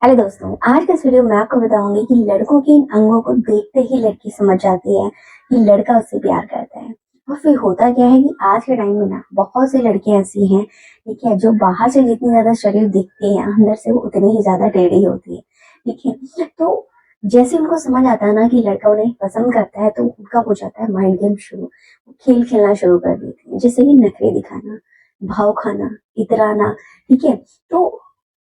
Hello दोस्तों, आज के इस वीडियो में आपको बताऊंगी कि लड़कों के इन अंगों को देखते ही लड़की समझ जाती है कि लड़का उससे प्यार करता है। और फिर होता क्या है कि आज के टाइम में ना बहुत सी लड़कियां ऐसी हैं, ठीक है, जो बाहर से जितनी ज्यादा शरीर दिखती है अंदर से वो उतनी ही ज्यादा टेढ़ी होती है। ठीक है, तो जैसे उनको समझ आता है ना कि लड़का उन्हें पसंद करता है, तो उनका हो जाता है माइंड गेम शुरू। खेल खेलना शुरू कर देती है, जैसे कि नखरे दिखाना, भाव खाना, इतराना। ठीक है, तो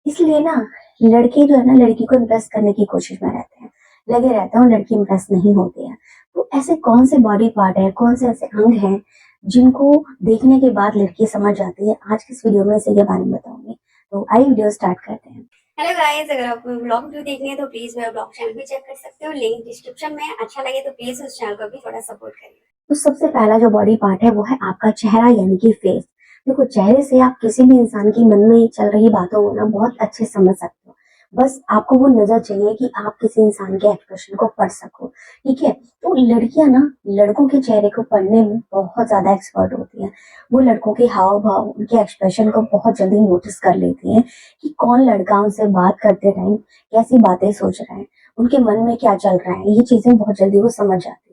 इसलिए ना लड़के जो है ना लड़की को इम्प्रेस करने की कोशिश में रहते हैं, लगे रहते हैं और लड़की इम्प्रेस नहीं होती है। तो ऐसे कौन से बॉडी पार्ट है, कौन से ऐसे अंग हैं जिनको देखने के बाद लड़की समझ जाती है, आज की इस वीडियो में इसी के बारे में बताऊंगी। तो आइए वीडियो स्टार्ट करते हैं। हेलो गाइस, अगर आपको ब्लॉग वीडियो देखनी है तो प्लीज मेरा ब्लॉग चैनल भी चेक कर सकते हो, लिंक डिस्क्रिप्शन में। अच्छा लगे तो प्लीज उस चैनल को भी थोड़ा सपोर्ट करिए। तो सबसे पहला जो बॉडी पार्ट है वो है आपका चेहरा, यानी कि फेस। देखो, चेहरे से आप किसी भी इंसान की मन में चल रही बातों को ना बहुत अच्छे से समझ सकते हो। बस आपको वो नजर चाहिए कि आप किसी इंसान के एक्सप्रेशन को पढ़ सको। ठीक है, तो लड़कियां ना लड़कों के चेहरे को पढ़ने में बहुत ज्यादा एक्सपर्ट होती हैं। वो लड़कों के हाव भाव, उनके एक्सप्रेशन को बहुत जल्दी नोटिस कर लेती हैं कि कौन लड़का उनसे बात करते टाइम कैसी बातें सोच रहा है, उनके मन में क्या चल रहा है। ये चीजें बहुत जल्दी वो समझ जाती है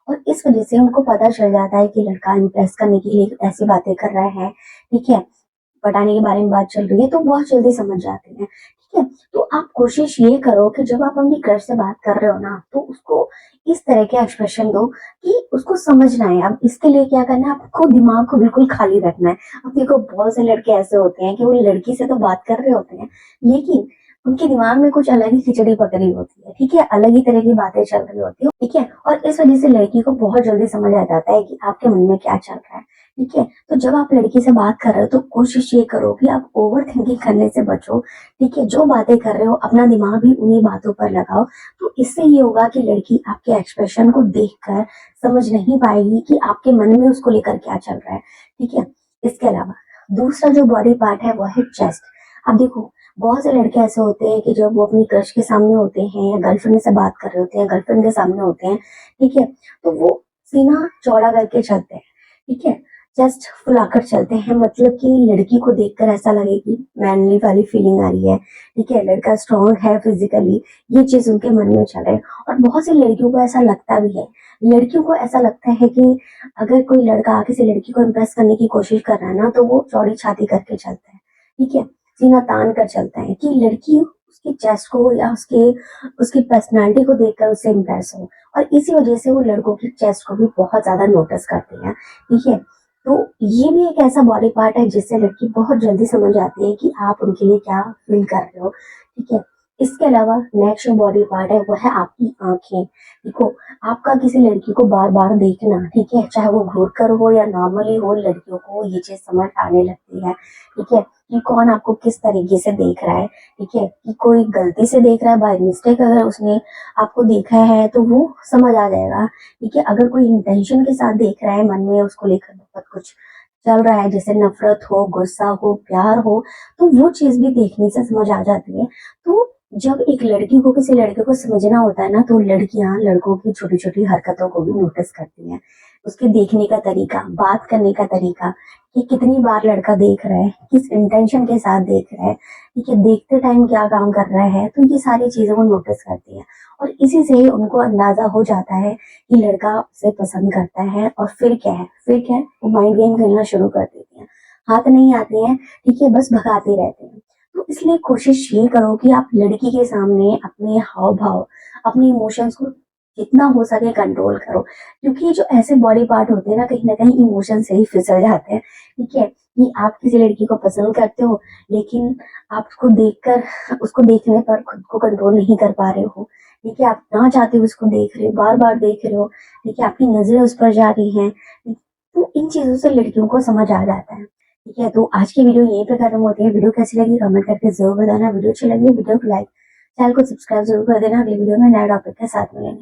और इस वजह से उनको पता चल जाता है कि लड़का इम्प्रेस करने के लिए ऐसी बातें कर रहा है। ठीक है, पटाने के बारे में बात चल रही है, तो बहुत जल्दी समझ जाते हैं। ठीक है, तो आप कोशिश ये करो कि जब आप अपनी क्रश से बात कर रहे हो ना, तो उसको इस तरह के एक्सप्रेशन दो कि उसको समझना है। अब इसके लिए क्या करना है, आपको दिमाग को बिल्कुल खाली रखना है। अब देखो, बहुत से लड़के ऐसे होते हैं कि वो लड़की से तो बात कर रहे होते हैं, लेकिन उनके दिमाग में कुछ अलग ही खिचड़ी पकड़ी होती है। ठीक है, अलग ही तरह की बातें चल रही होती है। ठीक है, और इस वजह से लड़की को बहुत जल्दी समझ आ जाता है कि आपके मन में क्या चल रहा है। ठीक है, तो जब आप लड़की से बात कर रहे हो तो कोशिश ये करो कि आप ओवर थिंकिंग करने से बचो। ठीक है, जो बातें कर रहे हो अपना दिमाग भी उन्हीं बातों पर लगाओ। तो इससे ये होगा कि लड़की आपके एक्सप्रेशन को देखकर समझ नहीं पाएगी कि आपके मन में उसको लेकर क्या चल रहा है। ठीक है, इसके अलावा दूसरा जो बॉडी पार्ट है वो है चेस्ट। अब देखो, बहुत से लड़के ऐसे होते हैं कि जब वो अपनी क्रश के सामने होते हैं या गर्लफ्रेंड से बात कर रहे होते हैं, गर्लफ्रेंड के सामने होते हैं, ठीक है, तो वो सीना चौड़ा करके चलते हैं। ठीक है, जस्ट फुलाकर चलते हैं, मतलब कि लड़की को देखकर ऐसा लगे कि मैनली वाली फीलिंग आ रही है। ठीक है, लड़का स्ट्रांग है फिजिकली, ये चीज उनके मन में चले। और बहुत सी लड़कियों को ऐसा लगता भी है, लड़कियों को ऐसा लगता है कि अगर कोई लड़का किसी लड़की को इम्प्रेस करने की कोशिश कर रहा है ना, तो वो चौड़ी छाती करके चलता है। ठीक है, सीना तान कर चलता है कि लड़की उसकी चेस्ट को या उसके उसकी पर्सनालिटी को देखकर उससे इम्प्रेस हो। और इसी वजह से वो लड़कों की चेस्ट को भी बहुत ज्यादा नोटिस करती है। ठीक है, तो ये भी एक ऐसा बॉडी पार्ट है जिससे लड़की बहुत जल्दी समझ आती है कि आप उनके लिए क्या फील कर रहे हो। ठीक है, इसके अलावा नेक्स्ट जो बॉडी पार्ट है वो है आपकी आंखें। देखो, आपका किसी लड़की को बार बार देखना, ठीक है, चाहे वो घूर कर हो या नॉर्मली हो, लड़कियों को ये चीज समझ आने लगती है। ठीक है, कि कौन आपको किस तरीके से देख रहा है। ठीक है, कि कोई गलती से देख रहा है, बाय मिस्टेक अगर उसने आपको देखा है तो वो समझ आ जाएगा। ठीक है, अगर कोई इंटेंशन के साथ देख रहा है, मन में उसको लेकर बहुत कुछ चल रहा है, जैसे नफरत हो, गुस्सा हो, प्यार हो, तो वो चीज भी देखने से समझ आ जाती है। तो जब एक लड़की को किसी लड़के को समझना होता है ना, तो लड़कियां लड़कों की छोटी छोटी हरकतों को भी नोटिस करती हैं। उसके देखने का तरीका, बात करने का तरीका, कि कितनी बार लड़का देख रहा है, किस इंटेंशन के साथ देख रहा है, ठीक है, देखते टाइम क्या काम कर रहा है, तो ये सारी चीजें वो नोटिस करती है। और इसी से ही उनको अंदाजा हो जाता है कि लड़का उसे पसंद करता है। और फिर क्या है, फिर क्या है, वो माइंड गेम खेलना शुरू कर देती है। हाथ नहीं आती है, ठीक है, बस भगाते रहते हैं। तो इसलिए कोशिश ये करो कि आप लड़की के सामने अपने हाव भाव, अपने इमोशंस को जितना हो सके कंट्रोल करो। क्योंकि ये जो ऐसे बॉडी पार्ट होते हैं ना कहीं इमोशन से ही फिसल जाते हैं। ठीक है, कि आप किसी लड़की को पसंद करते हो, लेकिन आप उसको देखकर, उसको देखने पर खुद को कंट्रोल नहीं कर पा रहे हो। ठीक है, आप ना चाहते हुए उसको देख रहे हो, बार बार देख रहे हो। ठीक है, आपकी नजरें उस पर जा रही हैं। तो इन चीजों से लड़कियों को समझ आ जाता है। ठीक है, तो आज की वीडियो यहीं पे खत्म होती है। वीडियो कैसी लगी कमेंट करके जरूर बताना। वीडियो अच्छी लगी वीडियो को लाइक, चैनल को सब्सक्राइब जरूर कर देना। अगली वीडियो में नया टॉपिक के साथ मिलेंगे।